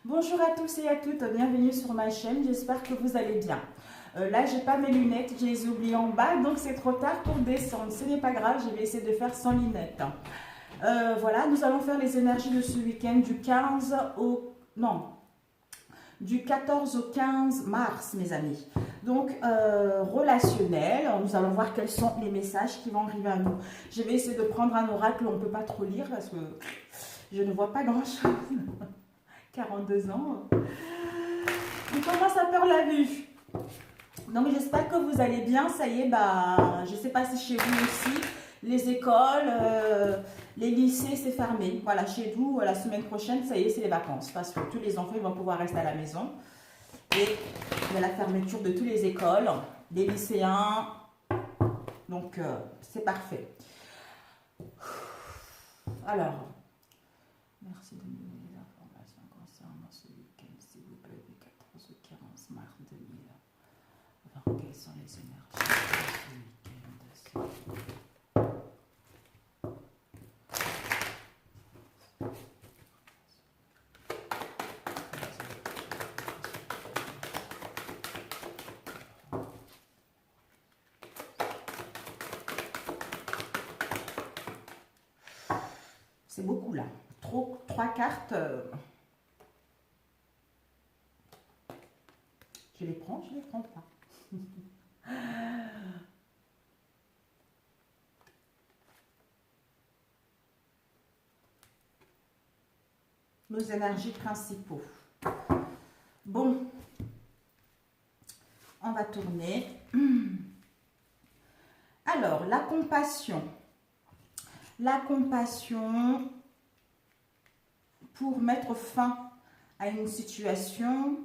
Bonjour à tous et à toutes, bienvenue sur ma chaîne, j'espère que vous allez bien. Là, j'ai pas mes lunettes, je les ai oubliées en bas, donc c'est trop tard pour descendre. Ce n'est pas grave, je vais essayer de faire sans lunettes. Voilà, nous allons faire les énergies de ce week-end du 15 au... Non, du 14 au 15 mars, mes amis. Donc, relationnel, nous allons voir quels sont les messages qui vont arriver à nous. Je vais essayer de prendre un oracle, on ne peut pas trop lire parce que je ne vois pas grand-chose. 42 ans. Il commence à perdre la vue. Donc, j'espère que vous allez bien. Ça y est, je ne sais pas si chez vous aussi, les écoles, les lycées, c'est fermé. Voilà, chez vous, la semaine prochaine, ça y est, c'est les vacances. Parce que tous les enfants ils vont pouvoir rester à la maison. Et il y a la fermeture de toutes les écoles, des lycéens. Donc, c'est parfait. Alors, merci de me donner les informations concernant ce week-end, s'il vous plaît, du 14 au 15 mars 2000. Alors, quelles sont les énergies de ce week-end? C'est beaucoup là. Trois cartes. Je les prends pas. Nos énergies principaux. Bon, on va tourner. Alors, la compassion. La compassion pour mettre fin à une situation,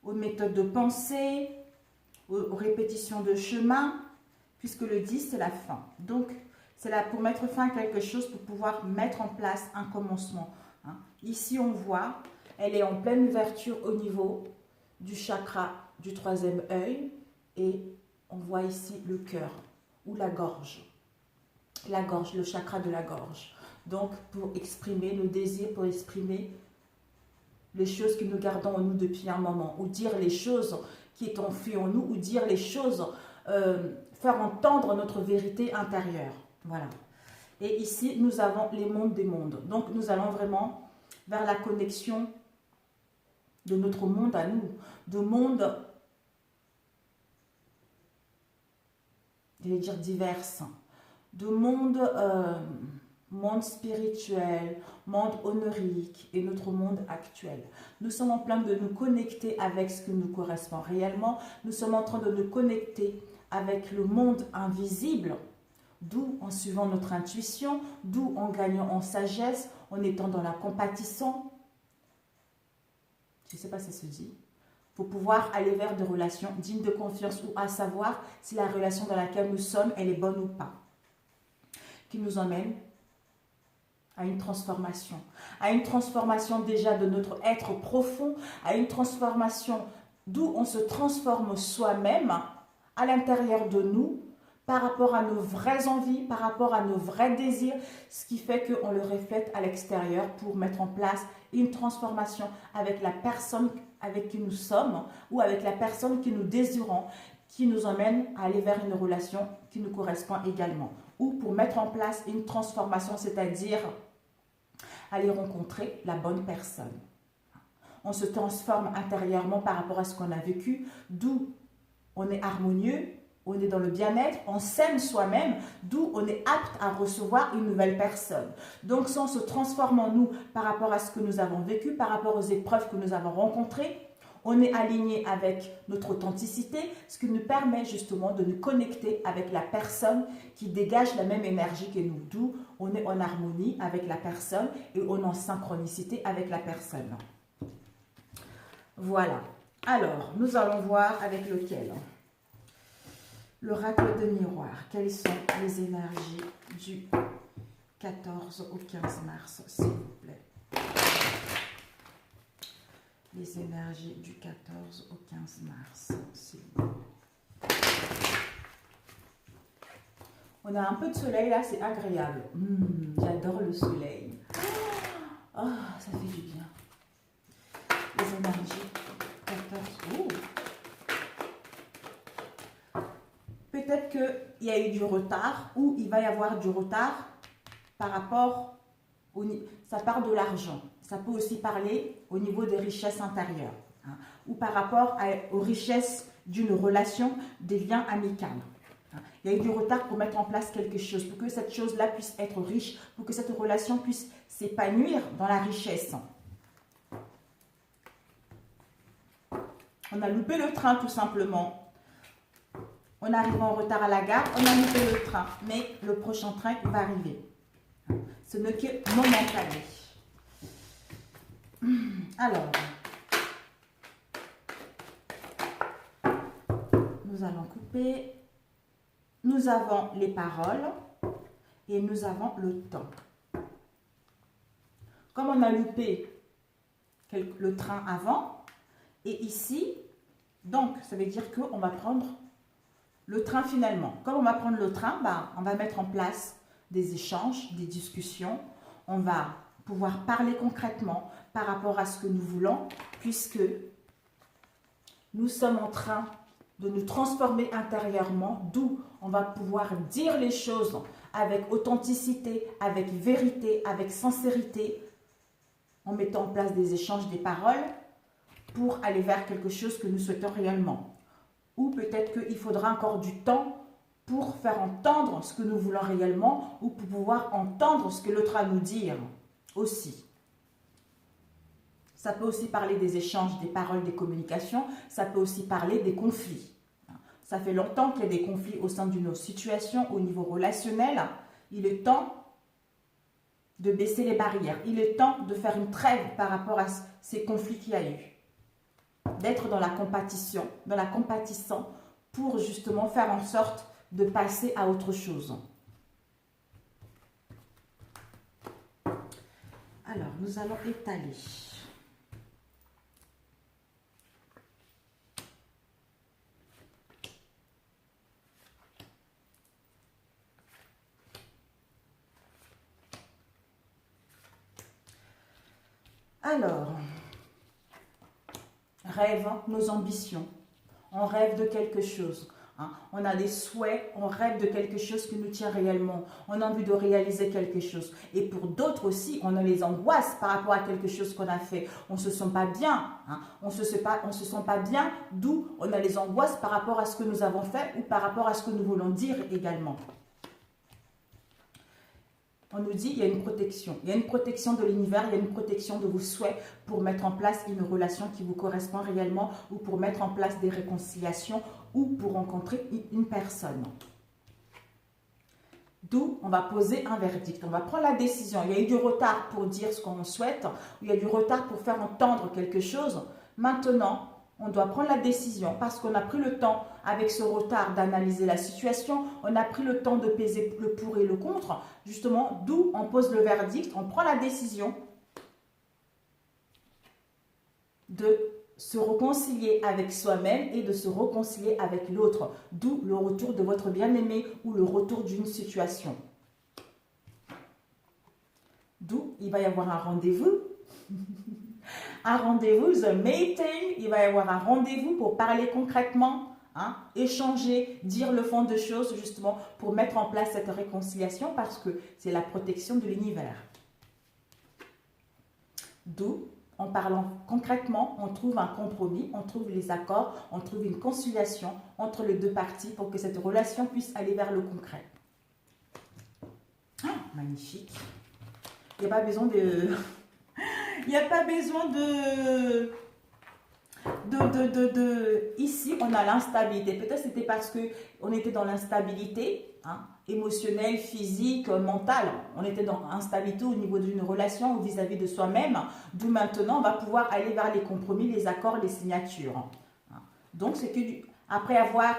aux méthodes de pensée, aux répétitions de chemin, puisque le 10, c'est la fin. Donc, c'est là pour mettre fin à quelque chose, pour pouvoir mettre en place un commencement. Ici, on voit, elle est en pleine ouverture au niveau du chakra du troisième œil, et on voit ici le cœur ou la gorge. La gorge, le chakra de la gorge. Donc, pour exprimer nos désirs, pour exprimer les choses que nous gardons en nous depuis un moment, ou dire les choses qui est enfuie en nous, ou dire les choses, faire entendre notre vérité intérieure. Voilà. Et ici, nous avons les mondes des mondes. Donc, nous allons vraiment vers la connexion de notre monde à nous, de monde, je vais dire divers, de monde, monde spirituel, monde honorique et notre monde actuel. Nous sommes en train de nous connecter avec ce qui nous correspond réellement. Nous sommes en train de nous connecter avec le monde invisible, d'où en suivant notre intuition, d'où en gagnant en sagesse, en étant dans la compatissant. Je ne sais pas si ça se dit. Pour pouvoir aller vers des relations dignes de confiance ou à savoir si la relation dans laquelle nous sommes, elle est bonne ou pas. Qui nous emmène à une transformation déjà de notre être profond, à une transformation d'où on se transforme soi-même à l'intérieur de nous par rapport à nos vraies envies, par rapport à nos vrais désirs, ce qui fait qu'on le reflète à l'extérieur pour mettre en place une transformation avec la personne avec qui nous sommes ou avec la personne que nous désirons, qui nous emmène à aller vers une relation qui nous correspond également. Ou pour mettre en place une transformation, c'est-à-dire aller rencontrer la bonne personne. On se transforme intérieurement par rapport à ce qu'on a vécu, d'où on est harmonieux, on est dans le bien-être, on s'aime soi-même, d'où on est apte à recevoir une nouvelle personne. Donc, si on se transforme en nous par rapport à ce que nous avons vécu, par rapport aux épreuves que nous avons rencontrées, on est aligné avec notre authenticité, ce qui nous permet justement de nous connecter avec la personne qui dégage la même énergie que nous, d'où on est en harmonie avec la personne et on est en synchronicité avec la personne. Voilà. Alors, nous allons voir avec lequel. L'oracle de miroir. Quelles sont les énergies du 14 au 15 mars, s'il vous plaît? Les énergies du 14 au 15 mars, s'il vous plaît. On a un peu de soleil là, c'est agréable. J'adore le soleil. Oh, ça fait du bien. Les peut-être qu'il y a eu du retard ou il va y avoir du retard par rapport au... Ça part de l'argent. Ça peut aussi parler au niveau des richesses intérieures, hein, ou par rapport aux richesses d'une relation, des liens amicaux. Hein. Il y a eu du retard pour mettre en place quelque chose, pour que cette chose-là puisse être riche, pour que cette relation puisse s'épanouir dans la richesse. On a loupé le train tout simplement. On arrive en retard à la gare, on a loupé le train, mais le prochain train va arriver. Ce n'est que momentané. Alors, nous allons couper. Nous avons les paroles et nous avons le temps. Comme on a loupé le train avant, et ici, donc ça veut dire qu'on va prendre le train finalement. Comme on va prendre le train, on va mettre en place des échanges, des discussions. On va pouvoir parler concrètement par rapport à ce que nous voulons, puisque nous sommes en train de nous transformer intérieurement, d'où on va pouvoir dire les choses avec authenticité, avec vérité, avec sincérité, en mettant en place des échanges, des paroles, pour aller vers quelque chose que nous souhaitons réellement. Ou peut-être qu'il faudra encore du temps pour faire entendre ce que nous voulons réellement, ou pour pouvoir entendre ce que l'autre a à nous dire aussi. Ça peut aussi parler des échanges, des paroles, des communications. Ça peut aussi parler des conflits. Ça fait longtemps qu'il y a des conflits au sein d'une situation, au niveau relationnel. Il est temps de baisser les barrières. Il est temps de faire une trêve par rapport à ces conflits qu'il y a eu. D'être dans la compétition, dans la compatissant, pour justement faire en sorte de passer à autre chose. Alors, nous allons étaler. Alors, rêve, nos ambitions. On rêve de quelque chose. Hein. On a des souhaits, on rêve de quelque chose qui nous tient réellement. On a envie de réaliser quelque chose. Et pour d'autres aussi, on a les angoisses par rapport à quelque chose qu'on a fait. On ne se sent pas bien. Hein. On se sent pas bien, d'où on a les angoisses par rapport à ce que nous avons fait ou par rapport à ce que nous voulons dire également. On nous dit qu'il y a une protection. Il y a une protection de l'univers, il y a une protection de vos souhaits pour mettre en place une relation qui vous correspond réellement ou pour mettre en place des réconciliations ou pour rencontrer une personne. D'où on va poser un verdict. On va prendre la décision. Il y a eu du retard pour dire ce qu'on souhaite, il y a du retard pour faire entendre quelque chose. Maintenant, on doit prendre la décision parce qu'on a pris le temps avec ce retard d'analyser la situation, on a pris le temps de peser le pour et le contre, justement, d'où on pose le verdict, on prend la décision de se réconcilier avec soi-même et de se réconcilier avec l'autre, d'où le retour de votre bien-aimé ou le retour d'une situation. D'où il va y avoir un rendez-vous. Un rendez-vous, the meeting, il va y avoir un rendez-vous pour parler concrètement, hein, échanger, dire le fond de choses justement pour mettre en place cette réconciliation parce que c'est la protection de l'univers. D'où, en parlant concrètement, on trouve un compromis, on trouve les accords, on trouve une conciliation entre les deux parties pour que cette relation puisse aller vers le concret. Ah, magnifique. Il n'y a pas besoin de... Il n'y a pas besoin de... Ici, on a l'instabilité. Peut-être c'était parce qu'on était dans l'instabilité, hein, émotionnelle, physique, mentale. On était dans l'instabilité au niveau d'une relation ou vis-à-vis de soi-même. D'où maintenant, on va pouvoir aller vers les compromis, les accords, les signatures. Donc, c'est que après avoir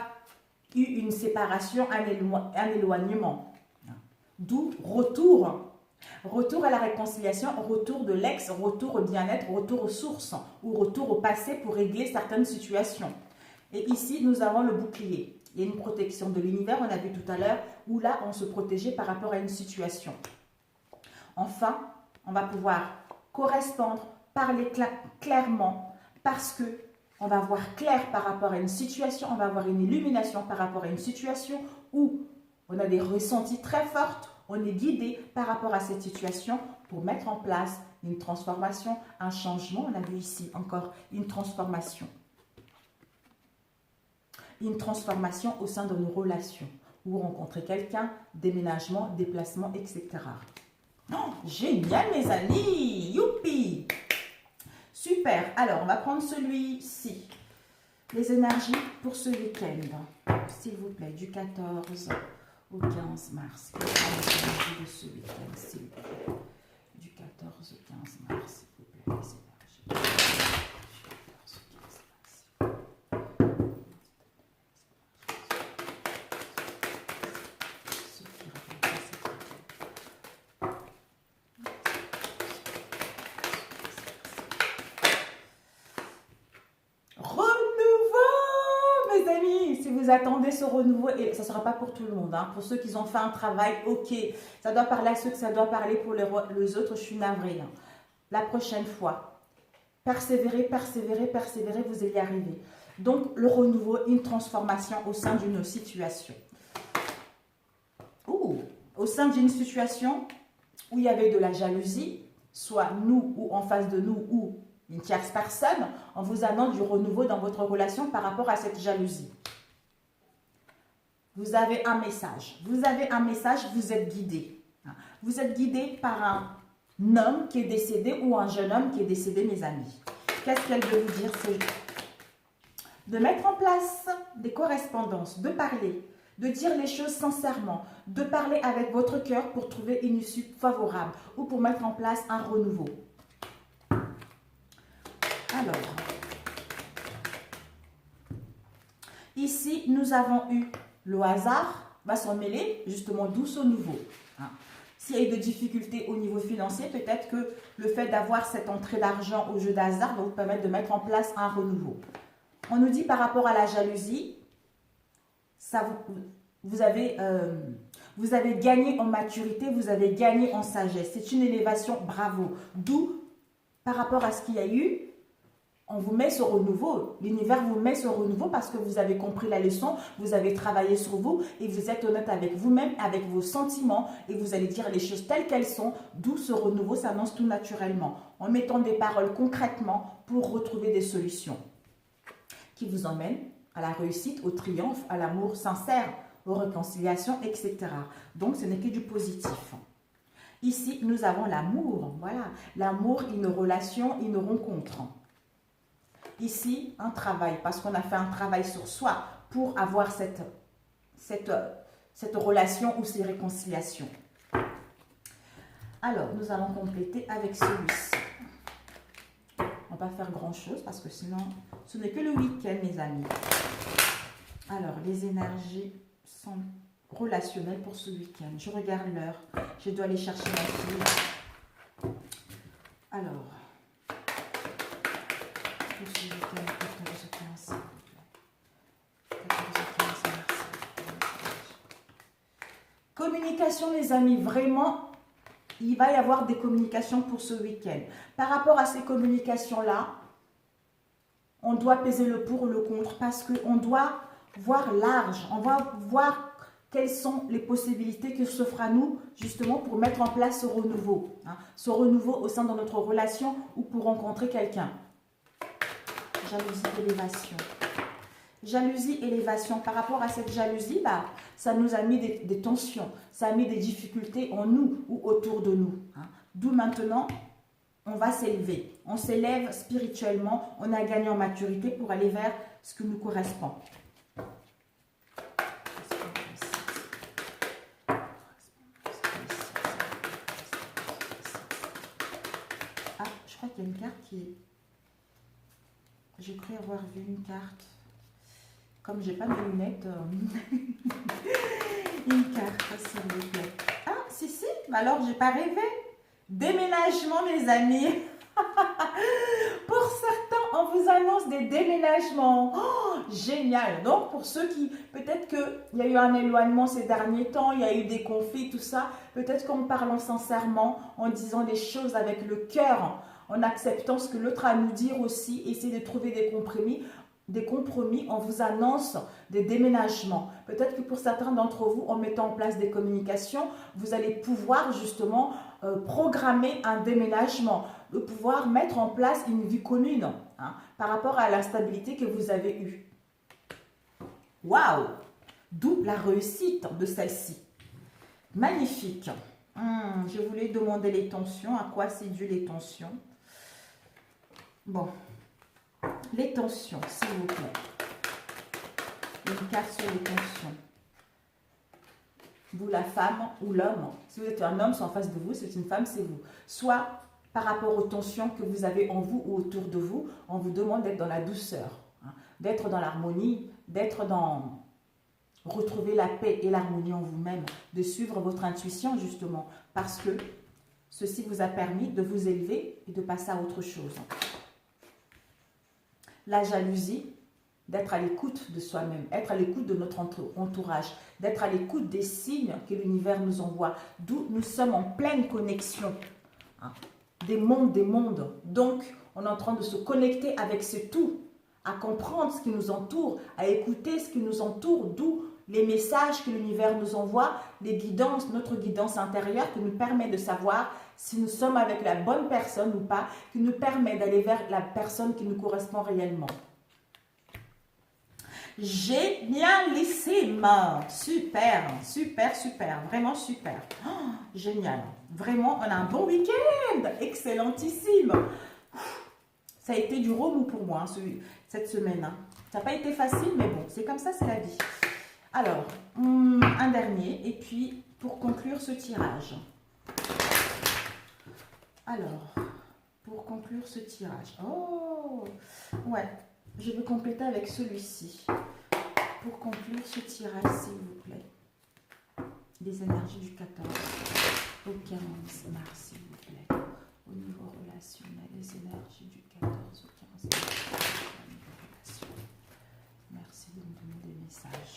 eu une séparation, un éloignement. D'où retour. Retour à la réconciliation, retour de l'ex, retour au bien-être, retour aux sources ou retour au passé pour régler certaines situations. Et ici, nous avons le bouclier. Il y a une protection de l'univers, on a vu tout à l'heure, où là, on se protégeait par rapport à une situation. Enfin, on va pouvoir correspondre, parler clairement, parce que on va voir clair par rapport à une situation, on va avoir une illumination par rapport à une situation où on a des ressentis très forts, on est guidé par rapport à cette situation pour mettre en place une transformation, un changement. On a vu ici encore une transformation. Une transformation au sein de nos relations. Vous rencontrez quelqu'un, déménagement, déplacement, etc. Oh, génial mes amis, youpi! Super, alors on va prendre celui-ci. Les énergies pour ce week-end, s'il vous plaît, du 14 au 15 mars. Quelles sont les énergies de ce week-end, s'il vous plaît? Du 14 au 15 mars, s'il vous plaît, les énergies. Du 14 au 15 mars. Vous attendez ce renouveau, et ça ne sera pas pour tout le monde, hein. Pour ceux qui ont fait un travail, ok, ça doit parler à ceux que ça doit parler, pour les autres, je suis navrée, hein. La prochaine fois, persévérez, persévérez, persévérez, vous allez y arriver. Donc, le renouveau, une transformation au sein d'une situation. Au sein d'une situation où il y avait de la jalousie, soit nous ou en face de nous ou une tierce personne, on vous annonce du renouveau dans votre relation par rapport à cette jalousie. Vous avez un message. Vous avez un message, vous êtes guidé. Vous êtes guidé par un homme qui est décédé ou un jeune homme qui est décédé, mes amis. Qu'est-ce qu'elle veut vous dire? C'est de mettre en place des correspondances, de parler, de dire les choses sincèrement, de parler avec votre cœur pour trouver une issue favorable ou pour mettre en place un renouveau. Alors, ici, nous avons eu le hasard va s'en mêler, justement, d'où ce nouveau. Hein. S'il y a eu des difficultés au niveau financier, peut-être que le fait d'avoir cette entrée d'argent au jeu d'hasard va vous permettre de mettre en place un renouveau. On nous dit par rapport à la jalousie, ça vous avez gagné en maturité, vous avez gagné en sagesse. C'est une élévation, bravo. D'où, par rapport à ce qu'il y a eu, on vous met ce renouveau, l'univers vous met ce renouveau parce que vous avez compris la leçon, vous avez travaillé sur vous et vous êtes honnête avec vous-même, avec vos sentiments et vous allez dire les choses telles qu'elles sont, d'où ce renouveau s'annonce tout naturellement, en mettant des paroles concrètement pour retrouver des solutions qui vous emmènent à la réussite, au triomphe, à l'amour sincère, aux réconciliations, etc. Donc ce n'est que du positif. Ici, nous avons l'amour, voilà, l'amour, une relation, une rencontre. Ici, un travail, parce qu'on a fait un travail sur soi pour avoir cette relation ou ces réconciliations. Alors, nous allons compléter avec celui-ci. On va pas faire grand-chose parce que sinon, ce n'est que le week-end, mes amis. Alors, les énergies sont relationnelles pour ce week-end. Je regarde l'heure. Je dois aller chercher ma fille. Alors... Communication, les amis, vraiment, il va y avoir des communications pour ce week-end. Par rapport à ces communications-là, on doit peser le pour ou le contre parce qu'on doit voir large, on va voir quelles sont les possibilités que s'offrent à nous justement pour mettre en place ce renouveau. Ce renouveau au sein de notre relation ou pour rencontrer quelqu'un. Jalousie, élévation. Jalousie, élévation. Par rapport à cette jalousie, ça nous a mis des tensions, ça a mis des difficultés en nous ou autour de nous. D'où maintenant, on va s'élever. On s'élève spirituellement, on a gagné en maturité pour aller vers ce qui nous correspond. Ah, je crois qu'il y a une carte qui... J'ai cru avoir vu une carte. Comme j'ai pas de lunettes, une carte, s'il vous plaît. Ah, si, alors j'ai pas rêvé. Déménagement, mes amis. Pour certains, on vous annonce des déménagements. Oh, génial. Donc, pour ceux qui, peut-être qu'il y a eu un éloignement ces derniers temps, il y a eu des conflits, tout ça, peut-être qu'en parlant sincèrement, en disant des choses avec le cœur, en acceptant ce que l'autre a à nous dire aussi, essayer de trouver des compromis, des compromis, on vous annonce des déménagements. Peut-être que pour certains d'entre vous, en mettant en place des communications, vous allez pouvoir justement programmer un déménagement, de pouvoir mettre en place une vie commune hein, par rapport à l'instabilité que vous avez eue. Waouh! D'où la réussite de celle-ci. Magnifique. Je voulais demander les tensions. À quoi c'est dû les tensions? Bon. Les tensions, s'il vous plaît. Une carte sur les tensions. Vous, la femme ou l'homme. Si vous êtes un homme, c'est en face de vous. Si vous êtes une femme, c'est vous. Soit par rapport aux tensions que vous avez en vous ou autour de vous, on vous demande d'être dans la douceur, hein, d'être dans l'harmonie, d'être dans... retrouver la paix et l'harmonie en vous-même, de suivre votre intuition justement, parce que ceci vous a permis de vous élever et de passer à autre chose. La jalousie, d'être à l'écoute de soi-même, être à l'écoute de notre entourage, d'être à l'écoute des signes que l'univers nous envoie, d'où nous sommes en pleine connexion, hein, des mondes. Donc, on est en train de se connecter avec ce tout, à comprendre ce qui nous entoure, à écouter ce qui nous entoure, d'où les messages que l'univers nous envoie, les guidances, notre guidance intérieure qui nous permet de savoir si nous sommes avec la bonne personne ou pas, qui nous permet d'aller vers la personne qui nous correspond réellement. Génialissime! Super, super, super, vraiment super. Oh, génial. Vraiment, on a un bon week-end. Excellentissime. Ça a été du remous pour moi cette semaine. Hein. Ça n'a pas été facile, mais bon, c'est comme ça, c'est la vie. Alors, un dernier, et puis pour conclure ce tirage. Alors, pour conclure ce tirage. Oh, ouais, je vais compléter avec celui-ci. Pour conclure ce tirage, s'il vous plaît. Les énergies du 14 au 15 mars, s'il vous plaît. Au niveau relationnel, les énergies du 14 au 15 mars. Au niveau relationnel. Merci de me donner des messages.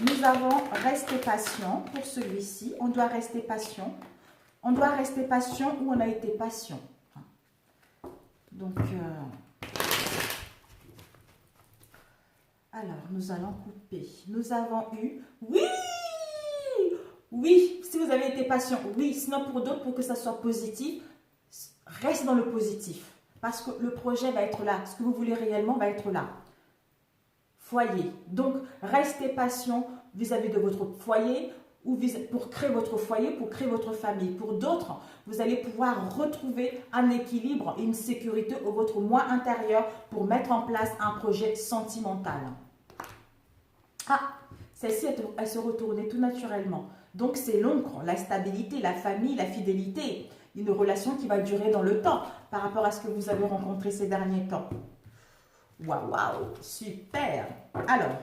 Nous avons resté patient pour celui-ci. On doit rester patient. On doit rester patient où on a été patient. Donc, alors, nous allons couper. Nous avons eu... Oui! Oui, si vous avez été patient, oui. Sinon, pour d'autres, pour que ça soit positif, reste dans le positif. Parce que le projet va être là. Ce que vous voulez réellement va être là. Foyer. Donc, restez patient vis-à-vis de votre foyer ou pour créer votre foyer, pour créer votre famille. Pour d'autres, vous allez pouvoir retrouver un équilibre et une sécurité au votre moi intérieur pour mettre en place un projet sentimental. Ah, celle-ci, elle se retournait tout naturellement. Donc, c'est l'ombre, la stabilité, la famille, la fidélité. Une relation qui va durer dans le temps par rapport à ce que vous avez rencontré ces derniers temps. Waouh, waouh, super. Alors,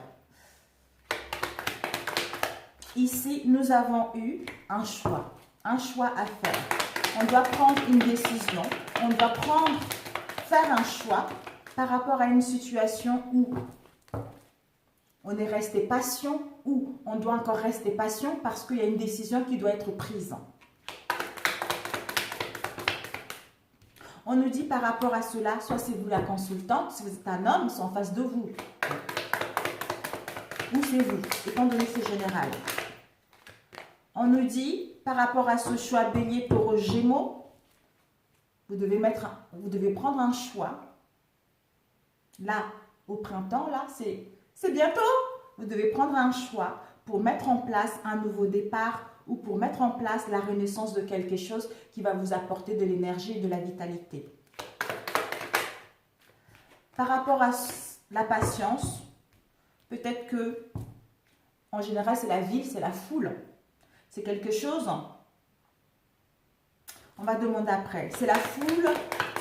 ici, nous avons eu un choix à faire. On doit prendre une décision, on doit faire un choix par rapport à une situation où on est resté patient ou on doit encore rester patient parce qu'il y a une décision qui doit être prise. On nous dit par rapport à cela, soit c'est vous la consultante, si vous êtes un homme, c'est en face de vous. Ou c'est vous, étant donné que c'est général. On nous dit, par rapport à ce choix bélier pour Gémeaux, vous devez prendre un choix. Là, au printemps, là, c'est bientôt. Vous devez prendre un choix pour mettre en place un nouveau départ ou pour mettre en place la renaissance de quelque chose qui va vous apporter de l'énergie et de la vitalité. Par rapport à la patience, peut-être que, en général, c'est la ville, c'est la foule. C'est quelque chose, on va demander après. C'est la foule,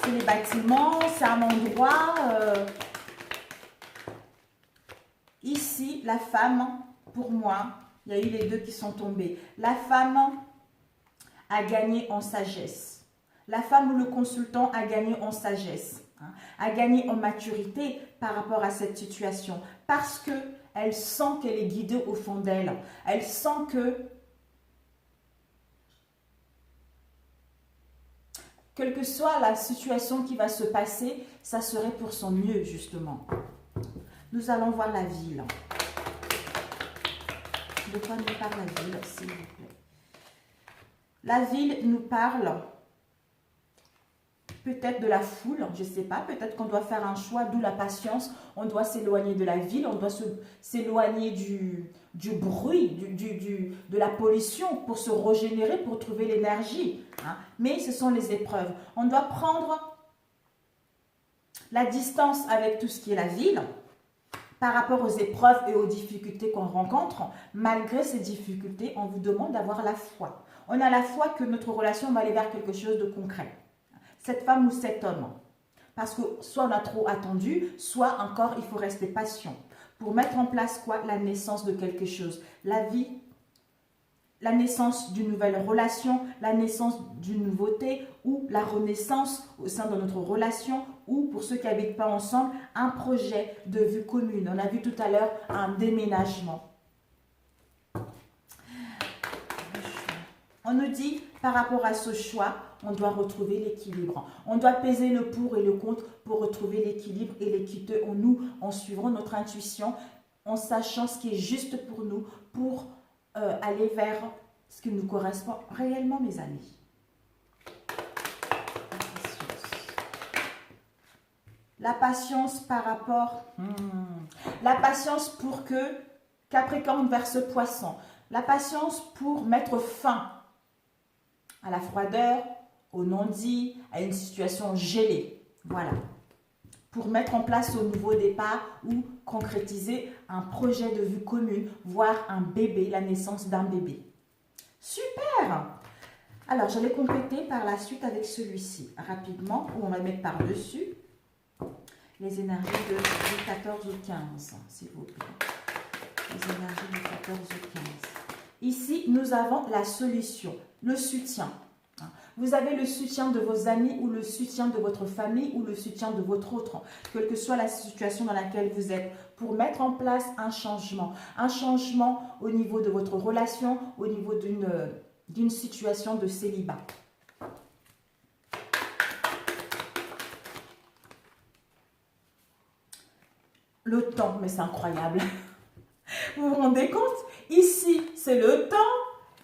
c'est les bâtiments, c'est un endroit. Ici, la femme, pour moi, il y a eu les deux qui sont tombés. La femme a gagné en sagesse. La femme ou le consultant a gagné en sagesse, hein, a gagné en maturité par rapport à cette situation. Parce qu'elle sent qu'elle est guidée au fond d'elle. Elle sent que quelle que soit la situation qui va se passer, ça serait pour son mieux, justement. Nous allons voir la ville. De quoi nous parle la ville, s'il vous plaît? La ville nous parle peut-être de la foule, je ne sais pas, peut-être qu'on doit faire un choix, d'où la patience, on doit s'éloigner de la ville, on doit s'éloigner du bruit, de la pollution pour se régénérer, pour trouver l'énergie. Hein. Mais ce sont les épreuves. On doit prendre la distance avec tout ce qui est la ville par rapport aux épreuves et aux difficultés qu'on rencontre. Malgré ces difficultés, on vous demande d'avoir la foi. On a la foi que notre relation va aller vers quelque chose de concret. Cette femme ou cet homme. Parce que soit on a trop attendu, soit encore il faut rester patient. Pour mettre en place quoi? La naissance de quelque chose. La vie, la naissance d'une nouvelle relation, la naissance d'une nouveauté ou la renaissance au sein de notre relation ou pour ceux qui n'habitent pas ensemble, un projet de vue commune. On a vu tout à l'heure un déménagement. On nous dit par rapport à ce choix, on doit retrouver l'équilibre. On doit peser le pour et le contre pour retrouver l'équilibre et l'équité en nous, en suivant notre intuition, en sachant ce qui est juste pour nous, pour aller vers ce qui nous correspond réellement, mes amis. La patience par rapport... La patience pour que Capricorne verse Poisson. La patience pour mettre fin à la froideur, au non-dit, à une situation gelée. Voilà. Pour mettre en place au nouveau départ ou concrétiser un projet de vue commune, voire un bébé, la naissance d'un bébé. Super! Alors, je vais compléter par la suite avec celui-ci, rapidement, où on va mettre par-dessus les énergies du 14 au 15, s'il vous plaît. Les énergies du 14 au 15. Ici, nous avons la solution, le soutien. Vous avez le soutien de vos amis ou le soutien de votre famille ou le soutien de votre autre, quelle que soit la situation dans laquelle vous êtes, pour mettre en place un changement au niveau de votre relation, au niveau d'une situation de célibat. Le temps, mais c'est incroyable. Vous vous rendez compte? Ici, c'est le temps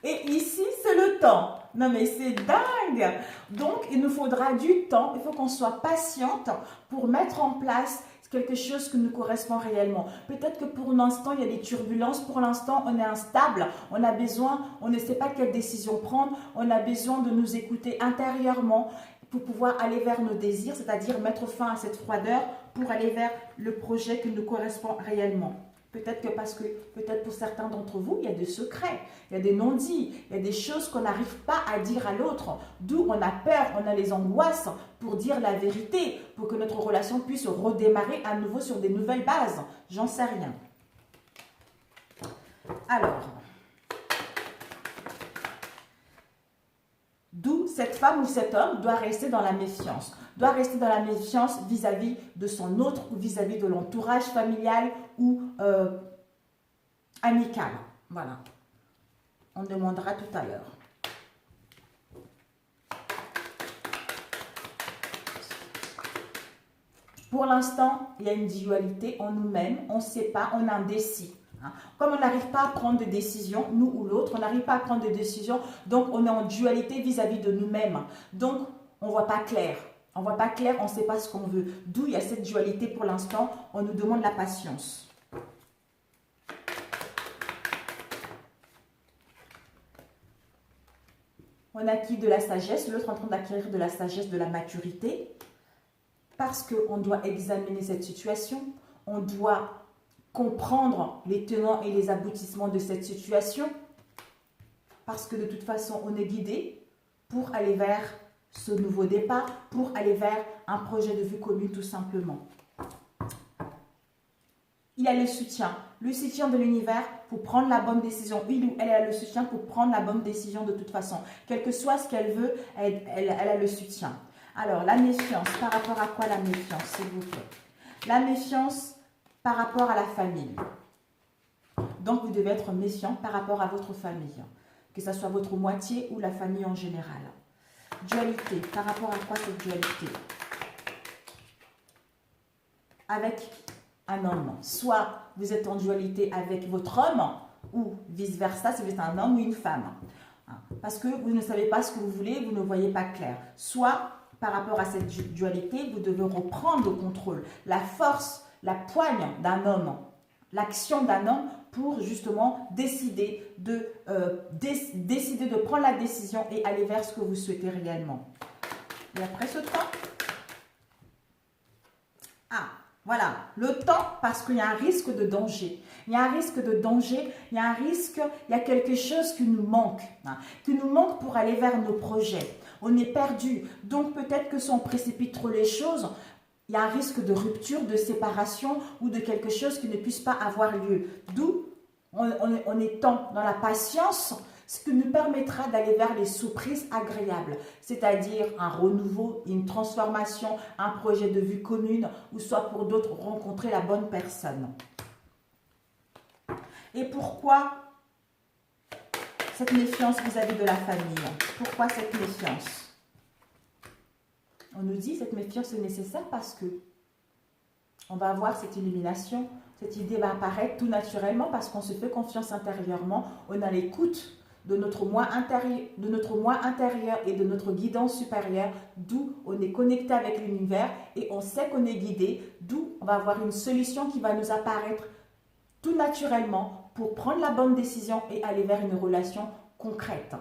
et ici, c'est le temps. Non, mais c'est dingue. Donc, il nous faudra du temps. Il faut qu'on soit patiente pour mettre en place quelque chose qui nous correspond réellement. Peut-être que pour l'instant, il y a des turbulences. Pour l'instant, on est instable. On a besoin, on ne sait pas quelle décision prendre. On a besoin de nous écouter intérieurement pour pouvoir aller vers nos désirs, c'est-à-dire mettre fin à cette froideur pour aller vers le projet qui nous correspond réellement. Peut-être que parce que, peut-être pour certains d'entre vous, il y a des secrets, il y a des non-dits, il y a des choses qu'on n'arrive pas à dire à l'autre. D'où on a peur, on a les angoisses pour dire la vérité, pour que notre relation puisse redémarrer à nouveau sur des nouvelles bases. J'en sais rien. Alors, d'où cette femme ou cet homme doit rester dans la méfiance. Doit rester dans la méfiance vis-à-vis de son autre ou vis-à-vis de l'entourage familial ou amical. Voilà. On demandera tout à l'heure. Pour l'instant, il y a une dualité en nous-mêmes. On ne sait pas, on est indécis. Comme on n'arrive pas à prendre de décision, nous ou l'autre, on n'arrive pas à prendre de décision, donc on est en dualité vis-à-vis de nous-mêmes. Donc, on ne voit pas clair. On ne voit pas clair, on ne sait pas ce qu'on veut. D'où il y a cette dualité pour l'instant, on nous demande la patience. On acquiert de la sagesse, l'autre est en train d'acquérir de la sagesse, de la maturité, parce qu'on doit examiner cette situation, on doit comprendre les tenants et les aboutissements de cette situation, parce que de toute façon, on est guidé pour aller vers ce nouveau départ, pour aller vers un projet de vue commune tout simplement. Il a le soutien de l'univers pour prendre la bonne décision. Il ou elle a le soutien pour prendre la bonne décision de toute façon. Quel que soit ce qu'elle veut, elle a le soutien. Alors, la méfiance, par rapport à quoi la méfiance, s'il vous plaît? La méfiance par rapport à la famille. Donc, vous devez être méfiant par rapport à votre famille, que ce soit votre moitié ou la famille en général. dualité. Par rapport à quoi cette dualité? Avec un homme. Soit vous êtes en dualité avec votre homme, ou vice-versa si vous êtes un homme ou une femme. Parce que vous ne savez pas ce que vous voulez, vous ne voyez pas clair. Soit, par rapport à cette dualité, vous devez reprendre le contrôle, la force, la poigne d'un homme, l'action d'un homme pour justement décider de prendre la décision et aller vers ce que vous souhaitez réellement. Et après ce temps, voilà, le temps, parce qu'il y a un risque de danger. Il y a un risque de danger, il y a un risque, il y a quelque chose qui nous manque. Qui nous manque pour aller vers nos projets. On est perdu. Donc peut-être que si on précipite trop les choses, il y a un risque de rupture, de séparation ou de quelque chose qui ne puisse pas avoir lieu. D'où, en étant dans la patience, ce qui nous permettra d'aller vers les surprises agréables, c'est-à-dire un renouveau, une transformation, un projet de vue commune, ou soit pour d'autres, rencontrer la bonne personne. Et pourquoi cette méfiance vis-à-vis de la famille? Pourquoi cette méfiance? On nous dit que cette méfiance est nécessaire parce que on va avoir cette illumination, cette idée va apparaître tout naturellement parce qu'on se fait confiance intérieurement, on a l'écoute de notre moi intérieur et de notre guidance supérieure, d'où on est connecté avec l'univers et on sait qu'on est guidé, d'où on va avoir une solution qui va nous apparaître tout naturellement pour prendre la bonne décision et aller vers une relation concrète.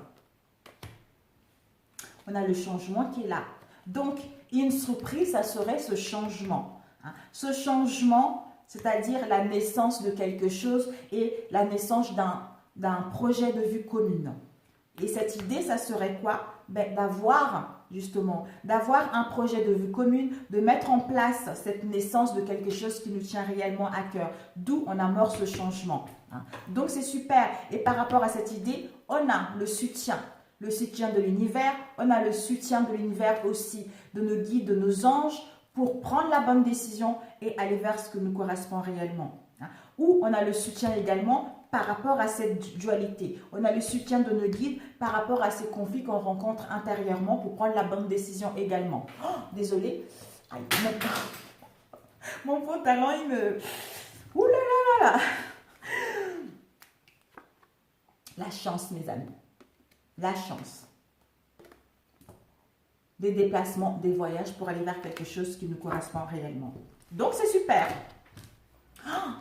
On a le changement qui est là. Donc, une surprise, ça serait ce changement. Ce changement, c'est-à-dire la naissance de quelque chose et la naissance d'un projet de vue commune. Et cette idée, ça serait quoi? D'avoir un projet de vue commune, de mettre en place cette naissance de quelque chose qui nous tient réellement à cœur. D'où on amorce ce changement. Donc c'est super. Et par rapport à cette idée, on a le soutien de l'univers, on a le soutien de l'univers aussi, de nos guides, de nos anges, pour prendre la bonne décision et aller vers ce que nous correspond réellement. Ou on a le soutien également par rapport à cette dualité. On a le soutien de nos guides par rapport à ces conflits qu'on rencontre intérieurement pour prendre la bonne décision également. Oh, désolée. Aïe, mon pantalon, il me... Ouh là là là là. La chance, mes amis. La chance. Des déplacements, des voyages pour aller vers quelque chose qui nous correspond réellement. Donc, c'est super.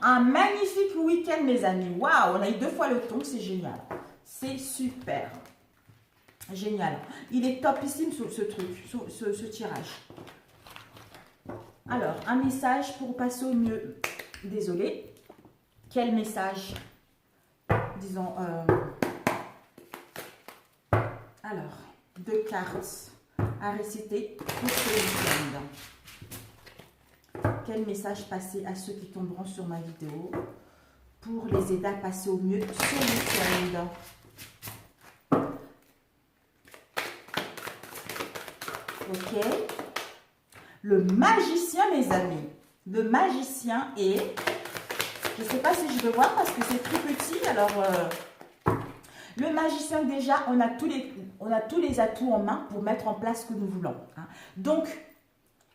Un magnifique week-end, mes amis. Waouh, on a eu 2 fois le ton, c'est génial. C'est super. Génial. Il est topissime ce truc, ce tirage. Alors, un message pour passer au mieux. Désolée. Quel message? Disons, alors, 2 cartes à réciter pour ce week-end. Quel message passer à ceux qui tomberont sur ma vidéo pour les aider à passer au mieux ce week-end? Ok. Le magicien, mes amis. Le magicien est... Je ne sais pas si je vais voir parce que c'est tout petit. Alors, le magicien, déjà, on a tous les atouts en main pour mettre en place ce que nous voulons. Donc,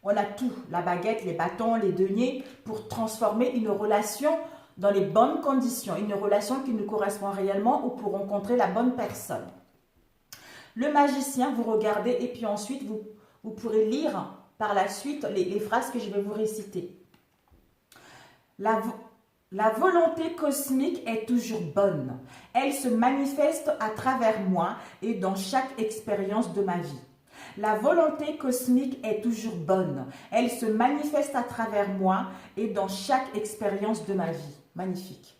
on a tout, la baguette, les bâtons, les deniers, pour transformer une relation dans les bonnes conditions, une relation qui nous correspond réellement ou pour rencontrer la bonne personne. Le magicien, vous regardez et puis ensuite, vous pourrez lire par la suite les phrases que je vais vous réciter. La volonté cosmique est toujours bonne. Elle se manifeste à travers moi et dans chaque expérience de ma vie. La volonté cosmique est toujours bonne. Elle se manifeste à travers moi et dans chaque expérience de ma vie. Magnifique.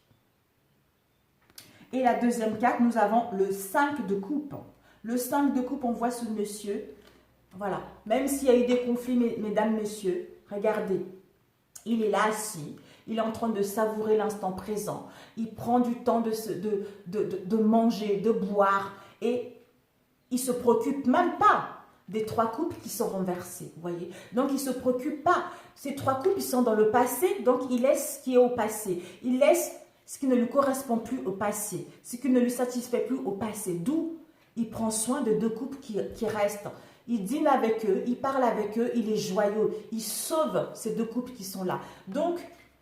Et la deuxième carte, nous avons le 5 de coupe. Le 5 de coupe, on voit ce monsieur. Voilà. Même s'il y a eu des conflits, mesdames, messieurs, regardez. Il est là assis. Il est en train de savourer l'instant présent. Il prend du temps de manger, de boire. Et il ne se préoccupe même pas des 3 coupes qui sont renversées, vous voyez. Donc, il ne se préoccupe pas. Ces 3 coupes, ils sont dans le passé, donc il laisse ce qui est au passé. Il laisse ce qui ne lui correspond plus au passé, ce qui ne lui satisfait plus au passé. D'où il prend soin de 2 coupes qui restent. il dîne avec eux, il parle avec eux, il est joyeux, il sauve ces deux couples qui sont là. Donc,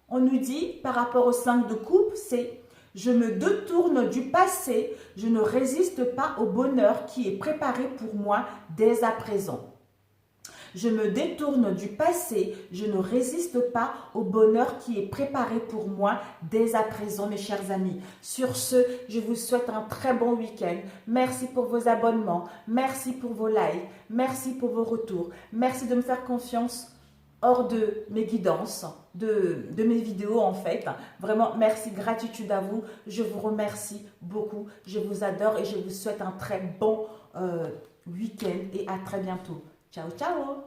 on nous dit, par rapport au 5 de coupe, c'est « Je me détourne du passé, je ne résiste pas au bonheur qui est préparé pour moi dès à présent. » Je me détourne du passé, je ne résiste pas au bonheur qui est préparé pour moi dès à présent, mes chers amis. Sur ce, je vous souhaite un très bon week-end. Merci pour vos abonnements, merci pour vos likes, merci pour vos retours. Merci de me faire confiance hors de mes guidances, de mes vidéos en fait. Vraiment, merci, gratitude à vous. Je vous remercie beaucoup. Je vous adore et je vous souhaite un très bon week-end et à très bientôt. Ciao, ciao!